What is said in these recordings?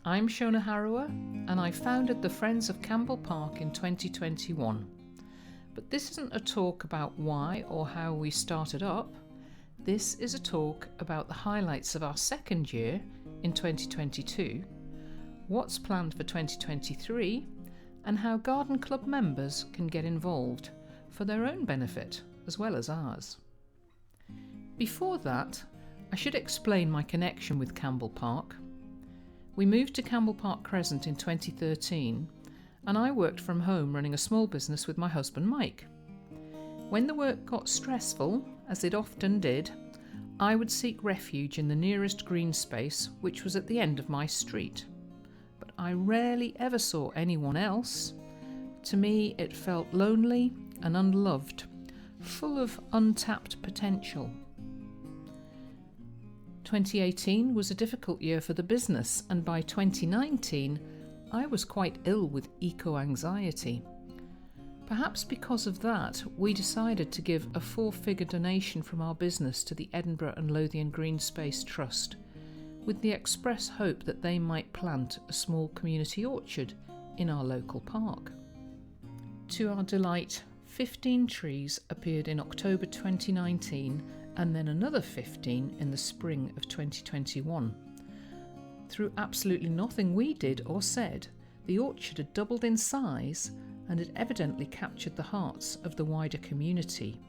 I'm Shona Harrower and I founded the Friends of Campbell Park in 2021. But this isn't a talk about why or how we started up. This is a talk about the highlights of our second year in 2022, what's planned for 2023, and how Garden Club members can get involved for their own benefit as well as ours. Before that, I should explain my connection with Campbell Park. We moved to Campbell Park Crescent in 2013 and I worked from home running a small business with my husband Mike. When the work got stressful, as it often did, I would seek refuge in the nearest green space, which was at the end of my street. But I rarely ever saw anyone else. To me, it felt lonely and unloved, full of untapped potential. 2018 was a difficult year for the business, and by 2019 I was quite ill with eco-anxiety. Perhaps because of that, we decided to give a 4-figure donation from our business to the Edinburgh and Lothian Green Space Trust, with the express hope that they might plant a small community orchard in our local park. To our delight, 15 trees appeared in October 2019 and then another 15 in the spring of 2021. Through absolutely nothing we did or said, the orchard had doubled in size and had evidently captured the hearts of the wider community.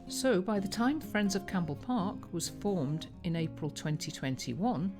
So by the time Friends of Campbell Park was formed in April 2021,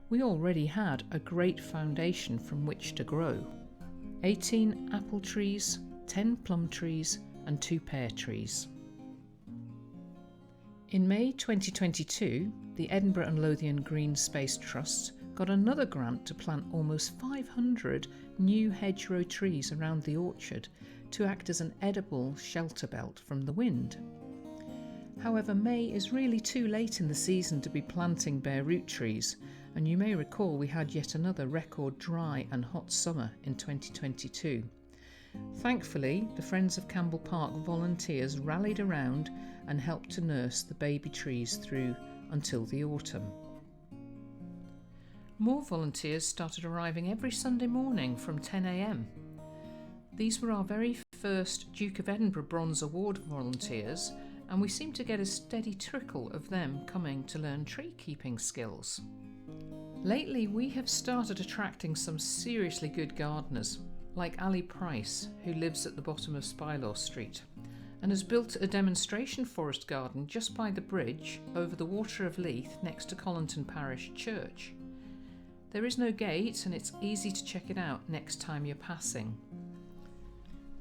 we already had a great foundation from which to grow. 18 apple trees, 10 plum trees and 2 pear trees. In May 2022, the Edinburgh and Lothian Green Space Trust got another grant to plant almost 500 new hedgerow trees around the orchard to act as an edible shelter belt from the wind. However, May is really too late in the season to be planting bare root trees, and you may recall we had yet another record dry and hot summer in 2022. Thankfully, the Friends of Campbell Park volunteers rallied around and helped to nurse the baby trees through until the autumn. More volunteers started arriving every Sunday morning from 10 a.m. These were our very first Duke of Edinburgh Bronze Award volunteers, and we seemed to get a steady trickle of them coming to learn tree keeping skills. Lately, we have started attracting some seriously good gardeners, like Ali Price, who lives at the bottom of Spylaw Street, and has built a demonstration forest garden just by the bridge over the Water of Leith next to Collinton Parish Church. There is no gate and it's easy to check it out next time you're passing.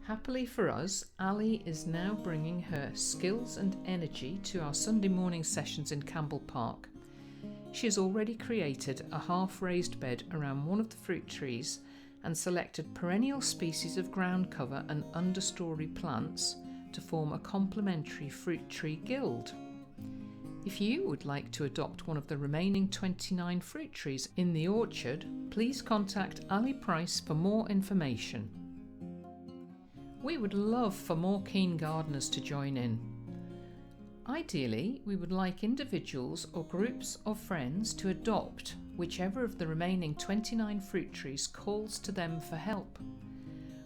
Happily for us, Ali is now bringing her skills and energy to our Sunday morning sessions in Campbell Park. She has already created a half-raised bed around one of the fruit trees and selected perennial species of ground cover and understory plants to form a complementary fruit tree guild. If you would like to adopt one of the remaining 29 fruit trees in the orchard, please contact Ali Price for more information. We would love for more keen gardeners to join in. Ideally, we would like individuals or groups of friends to adopt whichever of the remaining 29 fruit trees calls to them for help.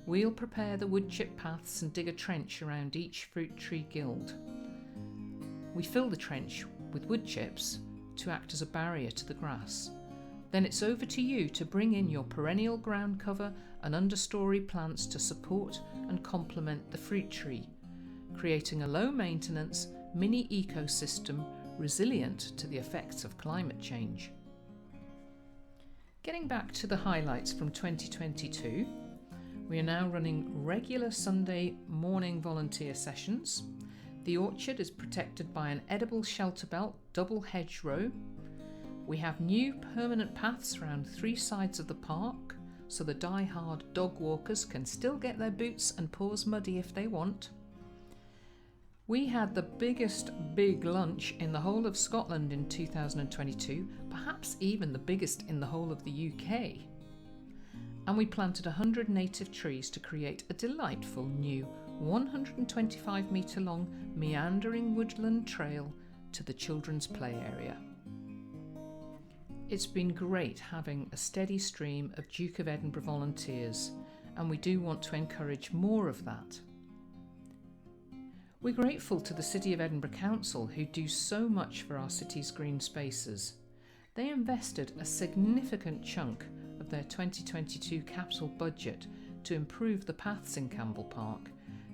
We'll prepare the wood chip paths and dig a trench around each fruit tree guild. We fill the trench with wood chips to act as a barrier to the grass. Then it's over to you to bring in your perennial ground cover and understory plants to support and complement the fruit tree, creating a low maintenance mini ecosystem resilient to the effects of climate change. Getting back to the highlights from 2022, we are now running regular Sunday morning volunteer sessions. The orchard is protected by an edible shelter belt double hedgerow. We have new permanent paths around 3 sides of the park, so the die-hard dog walkers can still get their boots and paws muddy if they want. We had the biggest big lunch in the whole of Scotland in 2022, perhaps even the biggest in the whole of the UK. And we planted 100 native trees to create a delightful new 125 metre long meandering woodland trail to the children's play area. It's been great having a steady stream of Duke of Edinburgh volunteers, and we do want to encourage more of that. We're grateful to the City of Edinburgh Council, who do so much for our city's green spaces. They invested a significant chunk of their 2022 capital budget to improve the paths in Campbell Park.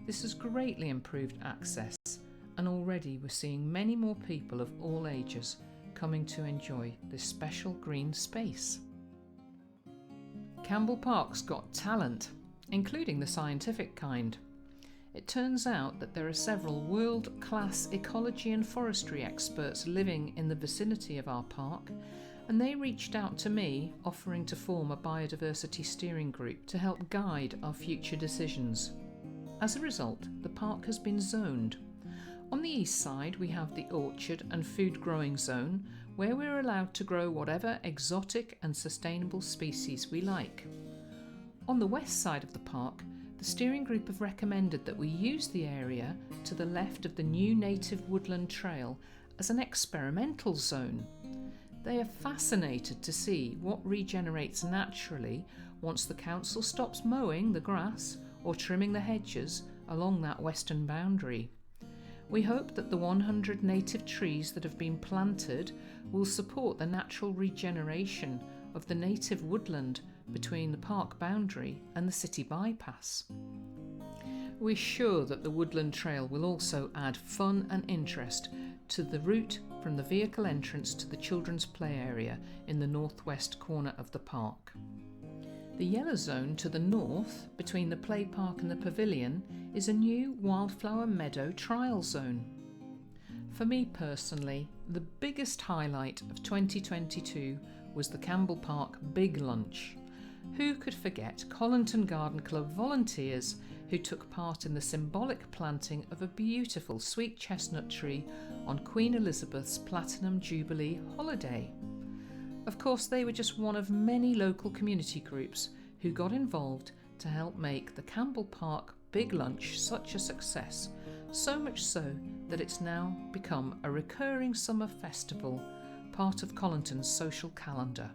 This has greatly improved access, and already we're seeing many more people of all ages coming to enjoy this special green space. Campbell Park's got talent, including the scientific kind. It turns out that there are several world-class ecology and forestry experts living in the vicinity of our park, and they reached out to me offering to form a biodiversity steering group to help guide our future decisions. As a result, the park has been zoned. On the east side we have the orchard and food growing zone, where we're allowed to grow whatever exotic and sustainable species we like. On the west side of the park, the steering group have recommended that we use the area to the left of the new native woodland trail as an experimental zone. They are fascinated to see what regenerates naturally once the council stops mowing the grass or trimming the hedges along that western boundary. We hope that the 100 native trees that have been planted will support the natural regeneration of the native woodland between the park boundary and the city bypass. We're sure that the woodland trail will also add fun and interest to the route from the vehicle entrance to the children's play area in the northwest corner of the park. The yellow zone to the north, between the play park and the pavilion, is a new wildflower meadow trial zone. For me personally, the biggest highlight of 2022 was the Campbell Park Big Lunch. Who could forget Colinton Garden Club volunteers who took part in the symbolic planting of a beautiful sweet chestnut tree on Queen Elizabeth's Platinum Jubilee holiday? Of course, they were just one of many local community groups who got involved to help make the Campbell Park Big Lunch such a success, so much so that it's now become a recurring summer festival, part of Colinton's social calendar.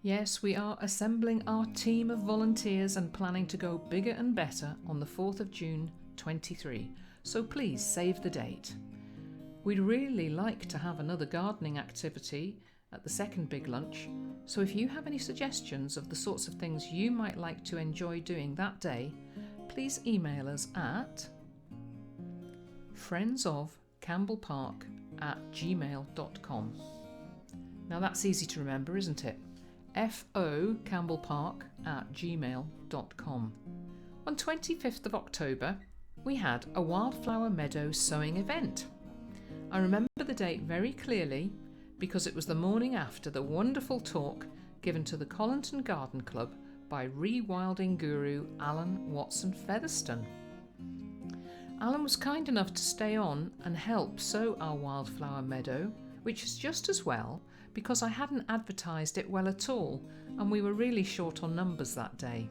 Yes, we are assembling our team of volunteers and planning to go bigger and better on the 4th of June 23, so please save the date. We'd really like to have another gardening activity at the second Big Lunch, so if you have any suggestions of the sorts of things you might like to enjoy doing that day, please email us at friendsofcampbellpark@gmail.com. Now that's easy to remember, isn't it? focampbellpark@gmail.com. On 25th of October, we had a Wildflower Meadow sowing event. I remember the date very clearly because it was the morning after the wonderful talk given to the Colinton Garden Club by rewilding guru Alan Watson Featherstone. Alan was kind enough to stay on and help sow our wildflower meadow, which is just as well because I hadn't advertised it well at all and we were really short on numbers that day.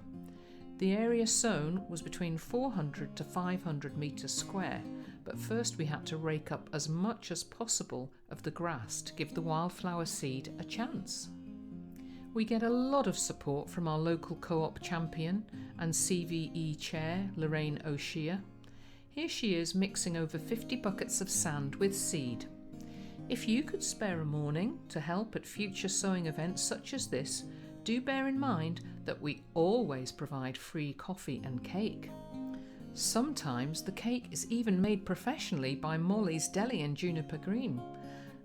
The area sown was between 400 to 500 metres square, but first we had to rake up as much as possible of the grass to give the wildflower seed a chance. We get a lot of support from our local co-op champion and CVE chair, Lorraine O'Shea. Here she is mixing over 50 buckets of sand with seed. If you could spare a morning to help at future sowing events such as this, do bear in mind that we always provide free coffee and cake. Sometimes the cake is even made professionally by Molly's Deli in Juniper Green.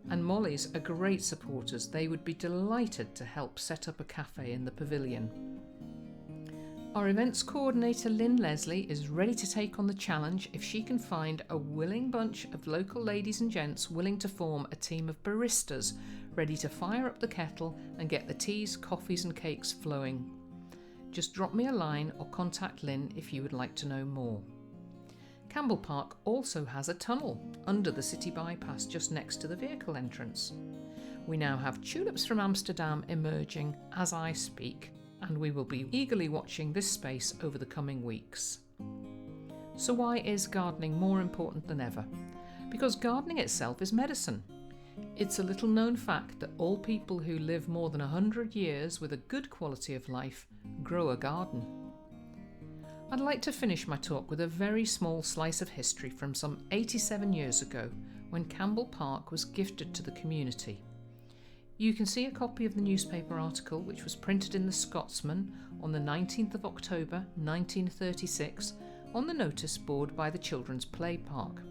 And Molly's are great supporters. They would be delighted to help set up a cafe in the pavilion. Our events coordinator Lynn Leslie is ready to take on the challenge if she can find a willing bunch of local ladies and gents willing to form a team of baristas ready to fire up the kettle and get the teas, coffees and cakes flowing. Just drop me a line or contact Lynn if you would like to know more. Campbell Park also has a tunnel under the city bypass just next to the vehicle entrance. We now have tulips from Amsterdam emerging as I speak, and we will be eagerly watching this space over the coming weeks. So why is gardening more important than ever? Because gardening itself is medicine. It's a little known fact that all people who live more than 100 years with a good quality of life grow a garden. I'd like to finish my talk with a very small slice of history from some 87 years ago when Campbell Park was gifted to the community. You can see a copy of the newspaper article which was printed in the Scotsman on the 19th of October 1936 on the notice board by the Children's Play Park.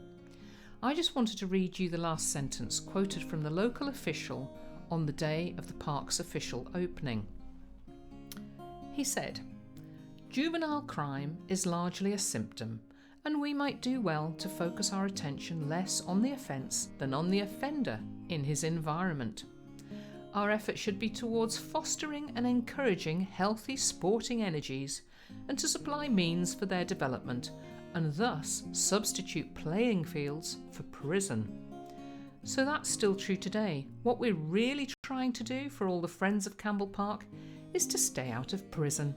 I just wanted to read you the last sentence quoted from the local official on the day of the park's official opening. He said, "Juvenile crime is largely a symptom, and we might do well to focus our attention less on the offence than on the offender in his environment. Our effort should be towards fostering and encouraging healthy sporting energies and to supply means for their development and thus substitute playing fields for prison." So that's still true today. What we're really trying to do for all the friends of Campbell Park is to stay out of prison.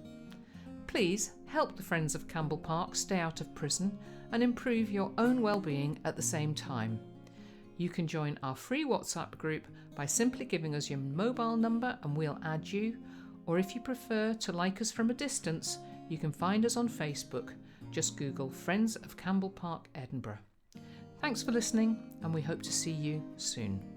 Please help the friends of Campbell Park stay out of prison and improve your own well-being at the same time. You can join our free WhatsApp group by simply giving us your mobile number and we'll add you, or if you prefer to like us from a distance, you can find us on Facebook. Just Google Friends of Campbell Park Edinburgh. Thanks for listening, and we hope to see you soon.